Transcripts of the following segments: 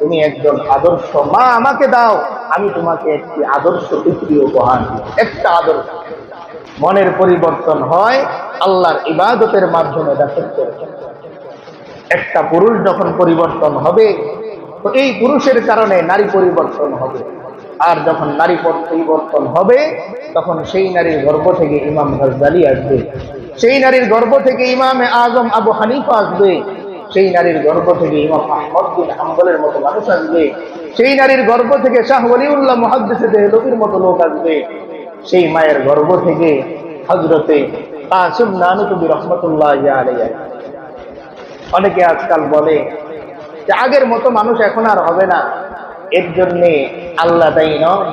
তুমি একজন আদর্শ মা, আমাকে দাও, আমি তোমাকে একটি আদর্শ পৃথিবী উপহার দিই। একটা আদর্শ। মনের পরিবর্তন হয় আল্লাহর ইবাদতের মাধ্যমে। দাসত্বের একটা পুরুষ যখন পরিবর্তন হবে, তো এই পুরুষের কারণে নারী পরিবর্তন হবে। আর যখন নারী পরিবর্তন হবে, তখন সেই নারীর গর্ভ থেকে ইমাম গাজ্জালী আসবে, সেই নারীর গর্ভ থেকে ইমামে আজম আবু হানিফা আসবে, সেই নারীর গর্ভ থেকে ইমাম আহমদ বিন হাম্বলের মতো মানুষ আসবে, সেই নারীর গর্ভ থেকে শাহ ওলিউল্লাহ মুহাদ্দিসে দেহলভীর মতো লোক আসবে, সেই মায়ের গর্ভ থেকে হযরতে কাসিম নানুতুবি রহমাতুল্লাহি আলাইহি। অনেকে আজকাল বলে যে আগের মতো মানুষ এখন আর হবে না, এর জন্যে আল্লাহ দায়ী নয়,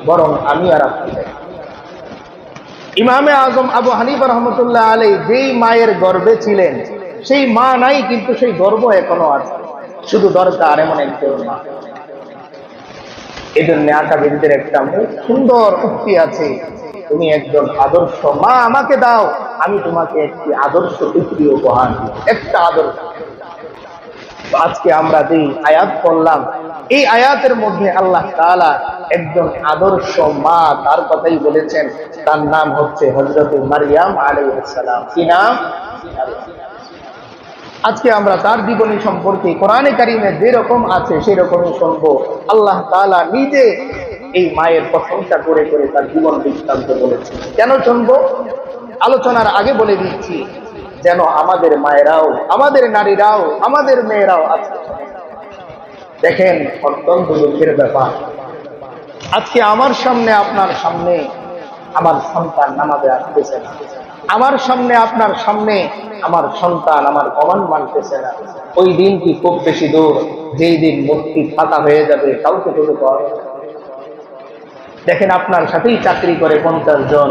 বরং আমি আর আপনি দায়ী। ইমামে আজম আবু হানিফা রহমতুল্লাহ আলাইহি যেই মায়ের গর্ভে ছিলেন, সেই মা নাই, কিন্তু সেই গর্ভ এখনো আছে। শুধু দরকার এমন একজন মা। এই জন্য আকাবিরদের একটা সুন্দর উক্তি আছে, তুমি একজন আদর্শ মা, আমাকে দাও, আমি তোমাকে একটি আদর্শ পৃথিবী উপহার দিই। একটা আদর্শ। আজকে আমরা যেই আয়াত পড়লাম, এই আয়াতের মধ্যে আল্লাহ তাআলা একজন আদর্শ মা তার কথাই বলেছেন। তার নাম হচ্ছে হযরত মারইয়াম আলাইহিস সালাম। কি নাম? আজকে আমরা তার জীবনী সম্পর্কে কোরআনে কারিমে যেরকম আছে সেরকমই শুনবো। আল্লাহ তাআলা নিজে এই মায়ের প্রশংসা করে করে তার জীবন বৃত্তান্ত বলেছেন। কেন শুনবো? আলোচনার আগে বলে দিচ্ছি, যেন আমাদের মায়েরাও, আমাদের নারীরাও, আমাদের মেয়েরাও আছে। দেখেন, অত্যন্ত দুঃখের ব্যাপার, আজকে আমার সামনে আপনার সামনে আমার সন্তান নামাজে আসতেছে না, আমার সামনে আপনার সামনে আমার সন্তান আমার কমান্ড মানতেছে না। ওই দিন কি খুব বেশি দূর, যেই দিন মুক্তি ফাঁকা হয়ে যাবে, কাউকে খুঁজে পাওয়া যাবে না। দেখেন, আপনার সাথেই চাকরি করে 50 জন,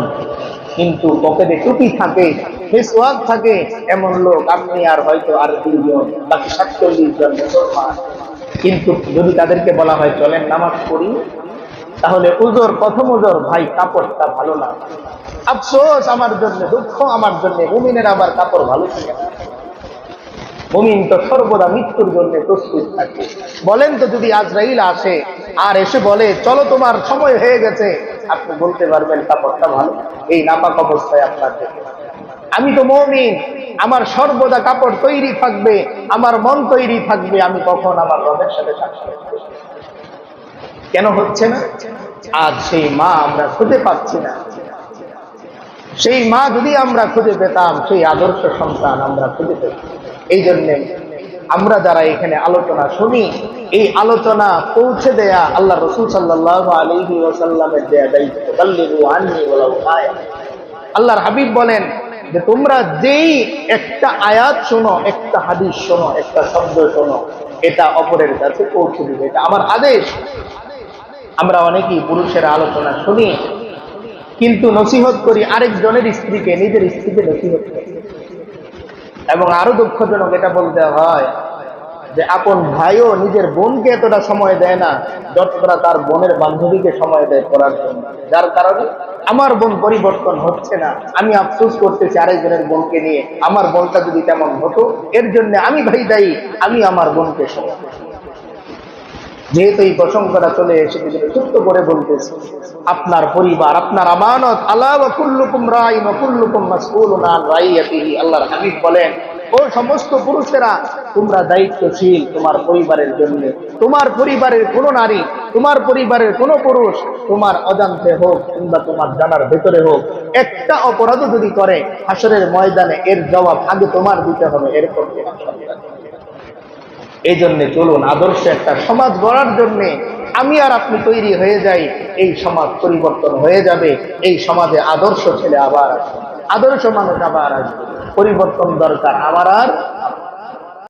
কিন্তু পকেটে টুপি থাকে, মিসওয়াক থাকে, এমন লোক আপনি আর হয়তো আর 2 জন, বাকি 47 জন মুসলমান। কিন্তু যদি তাদেরকে বলা হয় চলেন নামাজ পড়ি, তাহলে উজর, প্রথম উজর, ভাই কাপড়টা ভালো না। আফসোস আমার জন্য, দুঃখ আমার জন্য। মুমিনের আবার কাপড় ভালো থাকে না। মুমিন তো সর্বদা মৃত্যুর জন্য প্রস্তুত থাকে। বলেন তো, যদি আজরাইল আসে আর এসে বলে চলো তোমার সময় হয়ে গেছে, আপনি বলতে পারবেন কাপড়টা ভালো? এই নাপাক অবস্থায় আপনার দেখে। আমি তো মুমিন, আমার সর্বদা কাপড় তৈরি থাকবে, আমার মন তৈরি থাকবে, আমি কখন আমার রবের সাথে সাক্ষাৎ করব। কেন হচ্ছে না? আজ সেই মা আমরা খুঁজে পাচ্ছি না। সেই মা যদি আমরা খুঁজে পেতাম, সেই আদর্শ সন্তান আমরা খুঁজে পেতাম। এই জন্যে আমরা যারা এখানে আলোচনা শুনি, এই আলোচনা পৌঁছে দেয়া আল্লাহ রাসূল সাল্লাল্লাহু আলাইহি ওয়াসাল্লামের দেয়া দায়িত্ব। বাল্লিগু আন্নী ওয়ালাউ আয়া। আল্লাহর হাবিব বলেন যে তোমরা যেই একটা আয়াত শোনো, একটা হাদিস শোনো, একটা শব্দ শোনো, এটা অপরের কাছে পৌঁছে দিবে, এটা আমার আদেশ। আমরা অনেকেই পুরুষের আলোচনা শুনি, কিন্তু নসিহত করি আরেকজনের স্ত্রীকে, নিজের স্ত্রীকে নসিহত করি। এবং আরো দুঃখজনক এটা বলতে হয় যে আপন ভাইও নিজের বোনকে এতটা সময় দেয় না যতটা তার বোনের বান্ধবীকে সময় দেয় পড়ার জন্য। যার কারণে আমার বোন পরিবর্তন হচ্ছে না, আমি আফসোস করতেছি আরেকজনের বোনকে নিয়ে। আমার বোনটা যদি তেমন হতো, এর জন্য আমি ভাই দায়ী, আমি আমার বোনকে সময়। যেহেতু এই প্রসঙ্গটা চলে এসেছে, ছোট্ট করে বলতেছি, আপনার পরিবার আপনার আমানত। আলা ওয়া কুল্লুকুম রাইন ওয়া কুল্লুকুম মাসউলুন আন রাইয়াতিহি। আল্লাহর হাবিব বলেন, ও সমস্ত পুরুষেরা, তোমরা দায়িত্বশীল তোমার পরিবারের জন্য। তোমার পরিবারের কোন নারী, তোমার পরিবারের কোন পুরুষ, তোমার অজান্তে হোক কিংবা তোমার জানার ভেতরে হোক, একটা অপরাধ যদি করে, হাসরের ময়দানে এর জবাব আগে তোমার দিতে হবে, এরপর তোমার সন্তান। এই জন্য চলুন আদর্শ একটা সমাজ গড়ার জন্য আমি আর আপনি তৈরি হয়ে যাই। এই সমাজ পরিবর্তন হয়ে যাবে। এই সমাজে আদর্শ ছেলে আবার আসবে, আদর্শ মানুষ আবার আসবে। পরিবর্তন দরকার, আমার আর